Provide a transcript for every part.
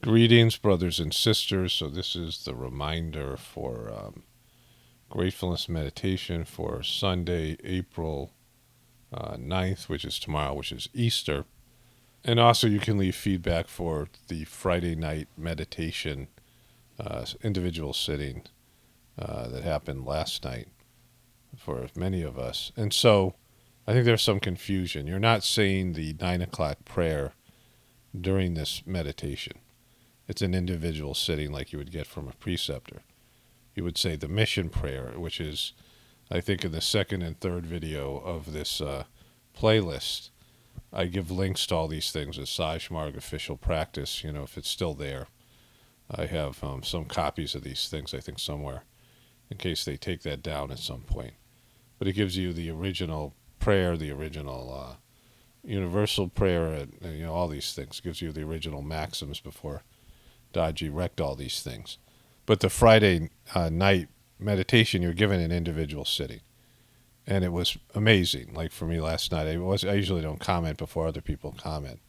Greetings, brothers and sisters. So this is the reminder for Gratefulness meditation for Sunday, April 9th, which is tomorrow, which is Easter. And also you can leave feedback for the Friday night meditation individual sitting that happened last night for many of us. And so I think there's some confusion. You're not saying the 9 o'clock prayer during this meditation. It's an individual sitting like you would get from a preceptor. You would say the mission prayer, which is, I think, in the second and third video of this playlist. I give links to all these things as Sajmarg official practice, if it's still there. I have some copies of these things, I think, somewhere, in case they take that down at some point. But it gives you the original prayer, the original universal prayer, and all these things. It gives you the original maxims before Daji wrecked all these things. But the Friday night meditation, you're given an individual sitting. And it was amazing. Like for me last night, I usually don't comment before other people comment.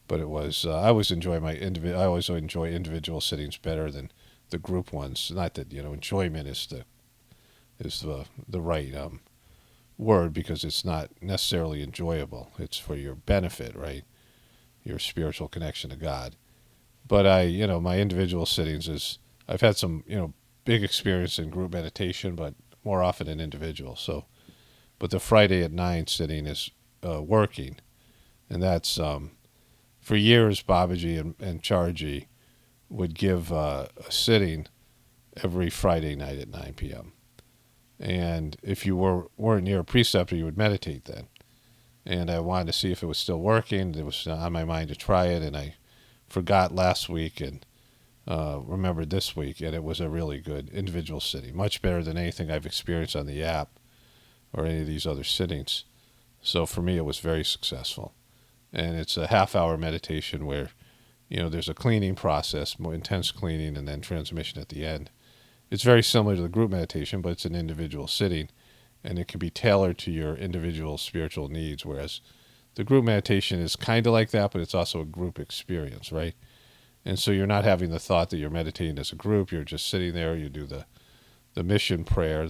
But it was, I always enjoy individual sittings better than the group ones. Not that, enjoyment is the right word, because it's not necessarily enjoyable. It's for your benefit, right? Your spiritual connection to God. But my individual sittings I've had some, big experience in group meditation, but more often in individual. So, but the Friday at 9 sitting is working. And that's, for years, Babaji and Charji would give a sitting every Friday night at 9 p.m. And if you weren't near a preceptor, you would meditate then. And I wanted to see if it was still working. It was on my mind to try it, and I forgot last week and remembered this week, and it was a really good individual sitting, much better than anything I've experienced on the app or any of these other sittings. So for me, it was very successful. And it's a half-hour meditation where, there's a cleaning process, more intense cleaning, and then transmission at the end. It's very similar to the group meditation, but it's an individual sitting, and it can be tailored to your individual spiritual needs, whereas the group meditation is kind of like that, but it's also a group experience, right? And so you're not having the thought that you're meditating as a group. You're just sitting there. You do the mission prayer,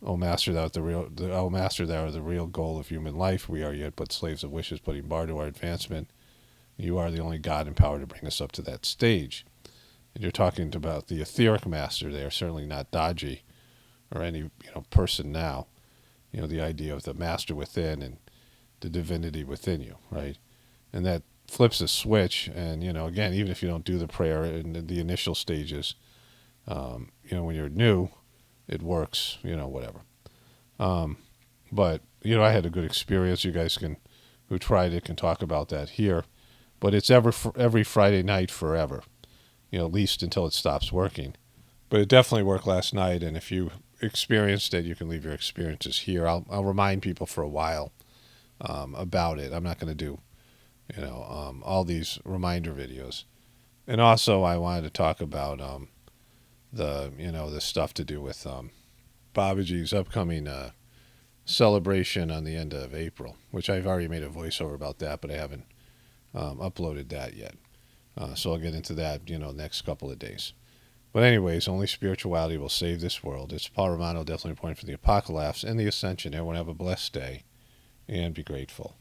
"O Master, thou art O Master, thou art the real goal of human life. We are yet but slaves of wishes, putting bar to our advancement. You are the only God in power to bring us up to that stage." And you're talking about the etheric master there, certainly not Daji or any person now. The idea of the master within and the divinity within you, right? And that flips a switch. And, again, even if you don't do the prayer in the initial stages, when you're new, it works, whatever. But, I had a good experience. You guys who tried it can talk about that here. But it's every Friday night forever, at least until it stops working. But it definitely worked last night. And if you experienced it, you can leave your experiences here. I'll remind people for a while about it. I'm not going to do, all these reminder videos. And also, I wanted to talk about the stuff to do with Babaji's upcoming celebration on the end of April, which I've already made a voiceover about that, but I haven't uploaded that yet. So I'll get into that, next couple of days. But anyways, only spirituality will save this world. It's Paul Romano, definitely a point for the Apocalypse and the Ascension. Everyone have a blessed day and be grateful.